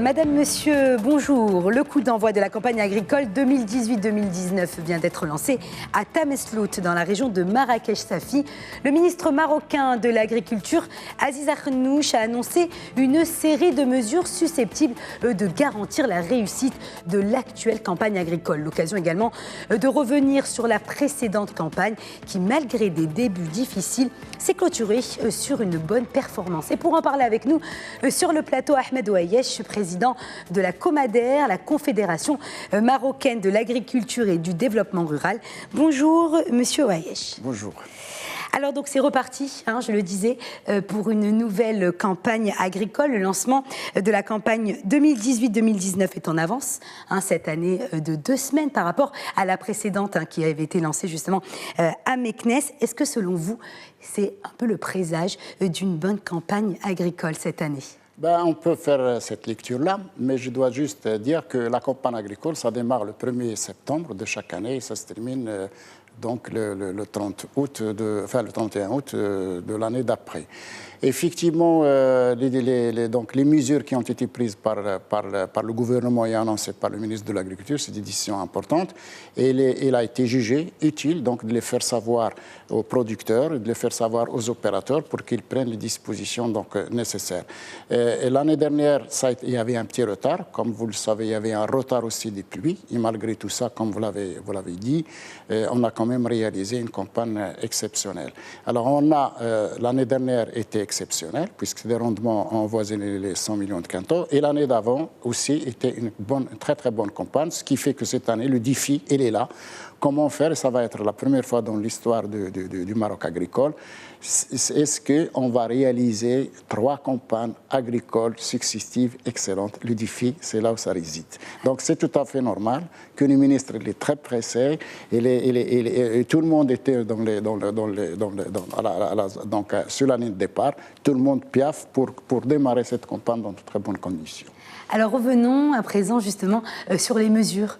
Madame, Monsieur, bonjour. Le coup d'envoi de la campagne agricole 2018-2019 vient d'être lancé à Tameslout, dans la région de Marrakech-Safi. Le ministre marocain de l'Agriculture, Aziz Arnouch, a annoncé une série de mesures susceptibles de garantir la réussite de l'actuelle campagne agricole. L'occasion également de revenir sur la précédente campagne qui, malgré des débuts difficiles, s'est clôturée sur une bonne performance. Et pour en parler avec nous, sur le plateau, Ahmed Ouayesh, président de la Comader, la Confédération marocaine de l'agriculture et du développement rural. Bonjour, monsieur Ouayesh. Bonjour. Alors donc c'est reparti, je le disais, pour une nouvelle campagne agricole. Le lancement de la campagne 2018-2019 est en avance cette année de 2 semaines par rapport à la précédente qui avait été lancée justement à Meknès. Est-ce que selon vous, c'est un peu le présage d'une bonne campagne agricole cette année ? On peut faire cette lecture-là, mais je dois juste dire que la campagne agricole, ça démarre le 1er septembre de chaque année et ça se termine donc le 30 août le 31 août de l'année d'après. Effectivement, les mesures qui ont été prises par le gouvernement et annoncées par le ministre de l'Agriculture, c'est des décisions importantes. Et il a été jugé utile donc, de les faire savoir aux producteurs, de les faire savoir aux opérateurs pour qu'ils prennent les dispositions donc, nécessaires. Et l'année dernière, il y avait un petit retard. Comme vous le savez, il y avait un retard aussi des pluies. Et malgré tout ça, comme vous l'avez dit, on a quand même réalisé une campagne exceptionnelle. Alors, l'année dernière était exceptionnel, puisque les rendements ont avoisiné les 100 millions de quintaux. Et l'année d'avant aussi était une très très bonne campagne, ce qui fait que cette année, le défi, il est là. Comment faire? Ça va être la première fois dans l'histoire du Maroc agricole. Est-ce qu'on va réaliser 3 campagnes agricoles successives excellentes? Le défi, c'est là où ça réside. Donc c'est tout à fait normal que le ministre est très pressé et tout le monde était sur la ligne de départ. Tout le monde piaffe pour démarrer cette campagne dans de très bonnes conditions. Alors revenons à présent justement sur les mesures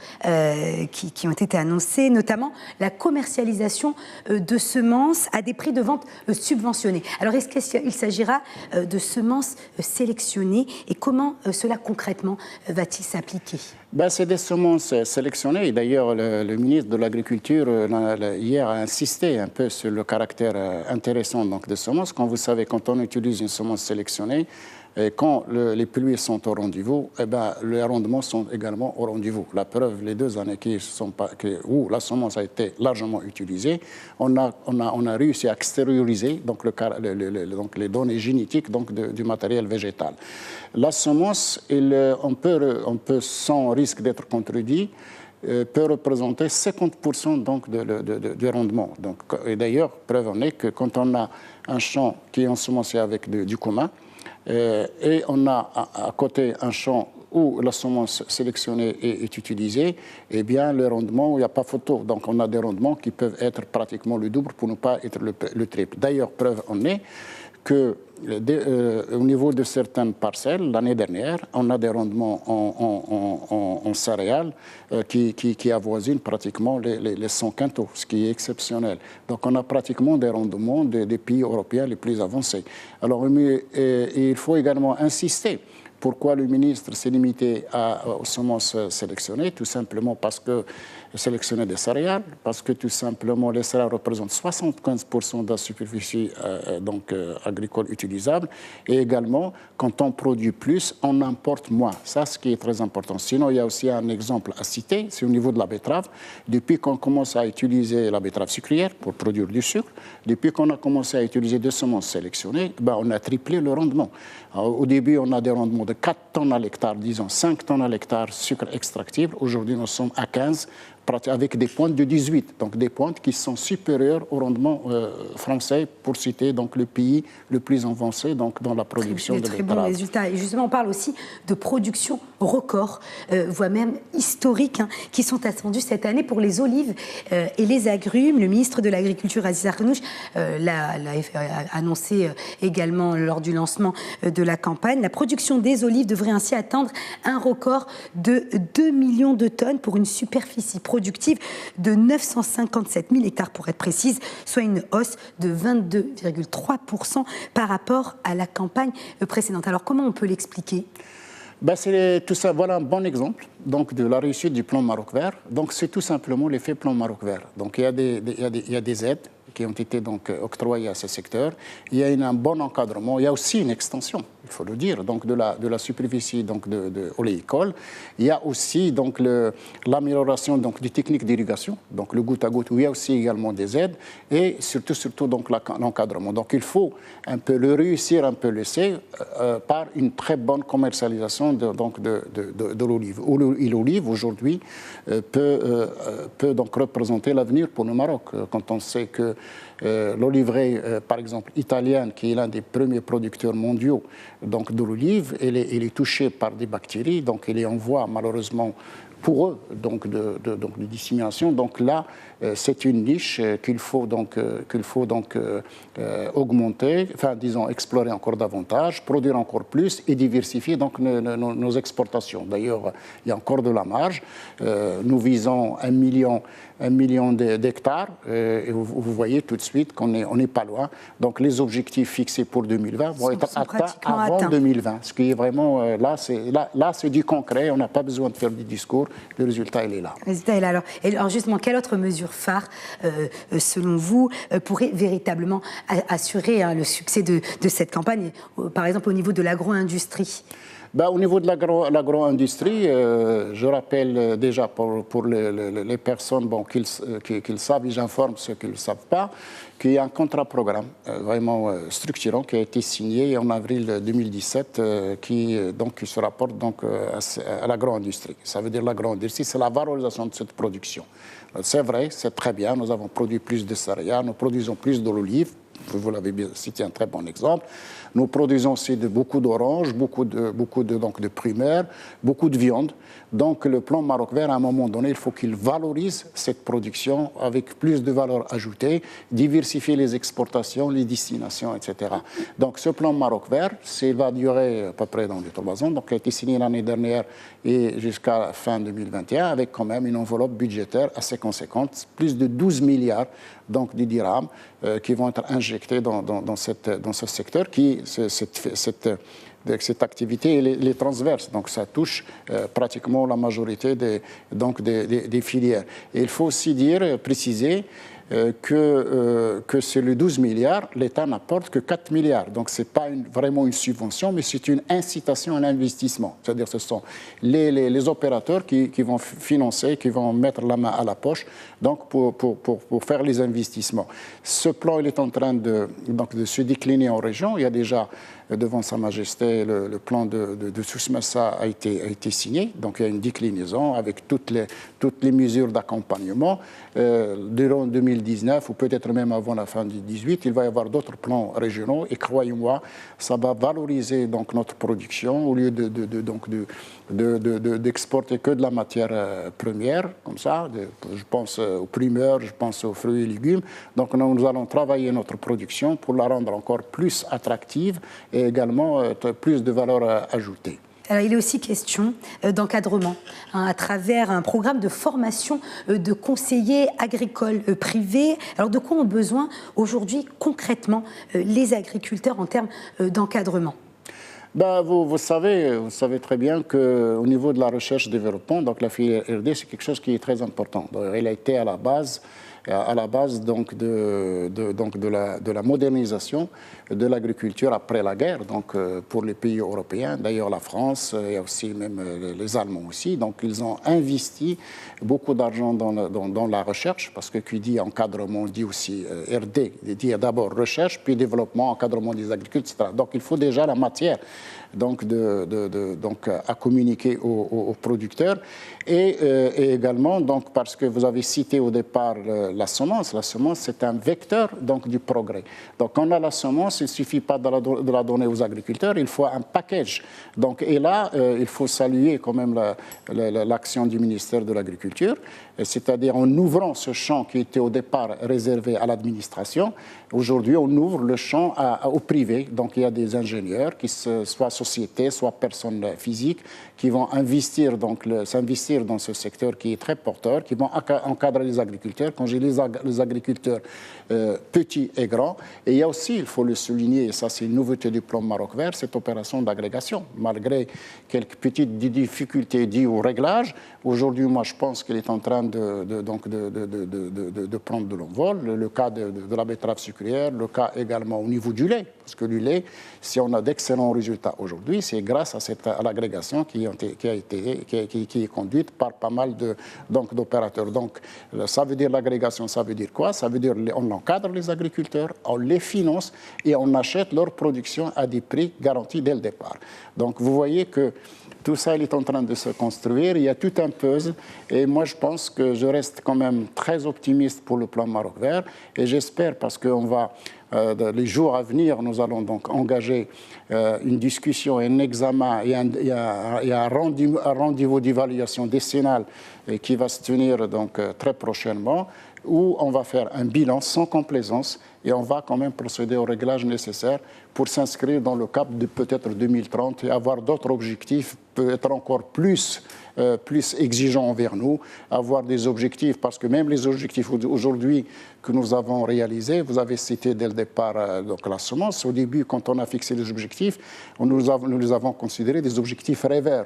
qui ont été annoncées, notamment la commercialisation de semences à des prix de vente subventionnés. Alors est-ce qu'il s'agira de semences sélectionnées et comment cela concrètement va-t-il s'appliquer ? C'est des semences sélectionnées. D'ailleurs, le ministre de l'Agriculture, hier, a insisté un peu sur le caractère intéressant donc, des semences. Comme vous savez, quand on utilise une semence sélectionnée, et quand les pluies sont au rendez-vous, les rendements sont également au rendez-vous. La preuve, les 2 années où la semence a été largement utilisée, on a réussi à extérioriser donc, les données génétiques donc, du matériel végétal. La semence, on peut sans risque d'être contredit, peut représenter 50% donc du rendement. Donc, et d'ailleurs, preuve en est que quand on a un champ qui est ensemencé avec du commun, et on a à côté un champ où la semence sélectionnée est utilisée, eh bien le rendement, il n'y a pas photo. Donc on a des rendements qui peuvent être pratiquement le double pour ne pas être le triple. D'ailleurs, preuve en est que au niveau de certaines parcelles, l'année dernière, on a des rendements en céréales qui avoisinent pratiquement les 100 quintaux, ce qui est exceptionnel. Donc on a pratiquement des rendements des pays européens les plus avancés. Alors il faut également insister. Pourquoi le ministre s'est limité aux semences sélectionnées? Tout simplement parce que sélectionner des céréales, parce que tout simplement les céréales représentent 75% de la superficie agricole utilisable. Et également, quand on produit plus, on importe moins. Ça, ce qui est très important. Sinon, il y a aussi un exemple à citer, c'est au niveau de la betterave. Depuis qu'on commence à utiliser la betterave sucrière pour produire du sucre, depuis qu'on a commencé à utiliser des semences sélectionnées, on a triplé le rendement. Alors, au début, on a des rendements de 4 tonnes à l'hectare, disons 5 tonnes à l'hectare sucre extractible. Aujourd'hui, nous sommes à 15, avec des pointes de 18, donc des pointes qui sont supérieures au rendement français, pour citer donc le pays le plus avancé donc dans la production de betterave. Très bons résultats. Et justement, on parle aussi de production record, voire même historique, qui sont attendues cette année pour les olives et les agrumes. Le ministre de l'Agriculture, Aziz Arnouch, l'a annoncé également lors du lancement de la campagne. La production des olives devrait ainsi atteindre un record de 2 millions de tonnes pour une superficie productive de 957 000 hectares pour être précise, soit une hausse de 22,3% par rapport à la campagne précédente. Alors comment on peut l'expliquer ? Ben, c'est tout ça. Voilà un bon exemple donc, de la réussite du plan Maroc Vert. Donc, c'est tout simplement l'effet plan Maroc Vert. Donc, il y a des aides qui ont été donc octroyées à ce secteur. Il y a un bon encadrement. Il y a aussi une extension, il faut le dire, donc de la superficie donc de oléicole. Il y a aussi donc l'amélioration donc des techniques d'irrigation, donc le goutte à goutte, où il y a aussi également des aides et surtout donc l'encadrement. Donc, il faut un peu le réussir, un peu l'essai par une très bonne commercialisation de l'olive. L'olive aujourd'hui peut donc représenter l'avenir pour le Maroc. Quand on sait que l'oliveraie, par exemple, italienne, qui est l'un des premiers producteurs mondiaux donc, de l'olive, elle est touchée par des bactéries, donc elle est en voie malheureusement pour eux donc de dissémination. Donc là, c'est une niche qu'il faut donc augmenter, enfin disons explorer encore davantage, produire encore plus et diversifier donc nos exportations. D'ailleurs, il y a encore de la marge. Nous visons 1 million d'hectares et vous voyez tout de suite qu'on n'est pas loin. Donc les objectifs fixés pour 2020 vont être atteints avant 2020. Ce qui est vraiment là, c'est du concret. On n'a pas besoin de faire du discours. Le résultat, il est là. Le résultat est là. Alors justement, quelle autre mesure phare, selon vous, pourrait véritablement assurer le succès de cette campagne, par exemple au niveau de l'agro-industrie? Au niveau de l'agro-industrie, je rappelle déjà pour les personnes qu'ils savent, et j'informe ceux qui ne le savent pas, qu'il y a un contrat-programme vraiment structurant qui a été signé en avril 2017 qui se rapporte donc, à l'agro-industrie. Ça veut dire l'agro-industrie, c'est la valorisation de cette production. C'est vrai, c'est très bien, nous avons produit plus de céréales, nous produisons plus de l'olive. Vous l'avez cité, un très bon exemple. Nous produisons aussi beaucoup d'oranges, beaucoup de primaires, beaucoup de viande. Donc le plan Maroc Vert, à un moment donné, il faut qu'il valorise cette production avec plus de valeur ajoutée, diversifier les exportations, les destinations, etc. Donc ce plan Maroc Vert, il va durer à peu près dans les 3 ans. Donc il a été signé l'année dernière et jusqu'à fin 2021 avec quand même une enveloppe budgétaire assez conséquente, plus de 12 milliards donc, de dirhams qui vont être injectés dans ce secteur cette activité est transverse, donc ça touche pratiquement la majorité des filières. Et il faut aussi préciser que sur les 12 milliards, l'État n'apporte que 4 milliards. Donc ce n'est pas vraiment une subvention, mais c'est une incitation à l'investissement. C'est-à-dire que ce sont les opérateurs qui vont financer, qui vont mettre la main à la poche donc pour faire les investissements. Ce plan il est en train de se décliner en région. Il y a déjà devant Sa Majesté, le plan de Souss-Massa a été signé. Donc il y a une déclinaison avec toutes les mesures d'accompagnement. Durant 2019 ou peut-être même avant la fin du 2018, il va y avoir d'autres plans régionaux et croyez-moi, ça va valoriser donc notre production au lieu d'exporter que de la matière première, comme ça. Je pense aux primeurs, je pense aux fruits et légumes. Donc nous allons travailler notre production pour la rendre encore plus attractive et également plus de valeur ajoutée. Alors, il est aussi question d'encadrement à travers un programme de formation de conseillers agricoles privés. Alors, de quoi ont besoin aujourd'hui concrètement les agriculteurs en termes d'encadrement? Vous savez très bien qu'au niveau de la recherche et développement, donc la filière R&D, c'est quelque chose qui est très important. Donc, elle a été à la base donc de la modernisation de l'agriculture après la guerre, donc pour les pays européens, d'ailleurs la France et aussi même les Allemands aussi. Donc ils ont investi beaucoup d'argent dans la recherche, parce que qui dit encadrement dit aussi R&D, dit d'abord recherche, puis développement, encadrement des agriculteurs, etc. Donc il faut déjà la matière donc à communiquer aux producteurs et également donc parce que vous avez cité au départ la semence c'est un vecteur donc du progrès. Donc on a la semence, il ne suffit pas de la donner aux agriculteurs, il faut un package. Donc et là il faut saluer quand même l'action du ministère de l'Agriculture, c'est-à-dire en ouvrant ce champ qui était au départ réservé à l'administration. Aujourd'hui, on ouvre le champ au privé. Donc, il y a des ingénieurs, soit sociétés, soit personnes physiques, qui vont s'investir dans ce secteur qui est très porteur, qui vont encadrer les agriculteurs. Quand j'ai les agriculteurs petits et grands. Et il y a aussi, il faut le souligner, et ça c'est une nouveauté du plan Maroc Vert, cette opération d'agrégation. Malgré quelques petites difficultés dues au réglage, aujourd'hui, moi je pense qu'il est en train de prendre de l'envol. Le cas de la betterave sucrière, le cas également au niveau du lait, parce que le lait, si on a d'excellents résultats aujourd'hui, c'est grâce à l'agrégation qui est conduite par pas mal d'opérateurs. Donc, ça veut dire l'agrégation, ça veut dire quoi? Ça veut dire on encadre les agriculteurs, on les finance et on achète leur production à des prix garantis dès le départ. Donc, vous voyez que tout ça, il est en train de se construire. Il y a tout un puzzle. Et moi, je pense que je reste quand même très optimiste pour le plan Maroc Vert. Et j'espère, parce qu'on va, les jours à venir, nous allons donc engager une discussion, un examen et un rendez-vous d'évaluation décennale qui va se tenir donc très prochainement, où on va faire un bilan sans complaisance et on va quand même procéder au réglage nécessaire pour s'inscrire dans le cap de peut-être 2030 et avoir d'autres objectifs, peut-être encore plus exigeants envers nous, avoir des objectifs, parce que même les objectifs aujourd'hui que nous avons réalisés, vous avez cité dès le départ donc la semence, au début quand on a fixé les objectifs, nous les avons considérés des objectifs rêveurs.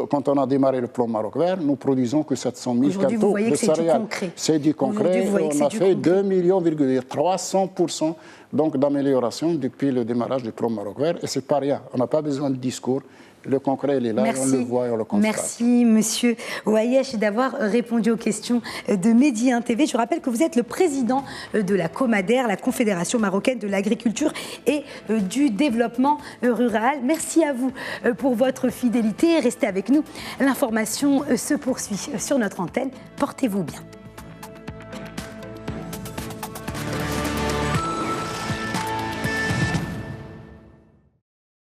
Quand on a démarré le plan Maroc Vert, nous produisons que 700 000 quintaux de céréales. C'est du concret. On a fait 2 millions, 300% donc d'amélioration depuis le démarrage du plan Maroc Vert. Et ce n'est pas rien. On n'a pas besoin de discours. Le concret, il est là, on le voit et on le constate. Merci, monsieur Ouayesh, d'avoir répondu aux questions de Medi 1 TV. Je rappelle que vous êtes le président de la COMADER, la Confédération marocaine de l'agriculture et du développement rural. Merci à vous pour votre fidélité. Restez avec nous. L'information se poursuit sur notre antenne. Portez-vous bien.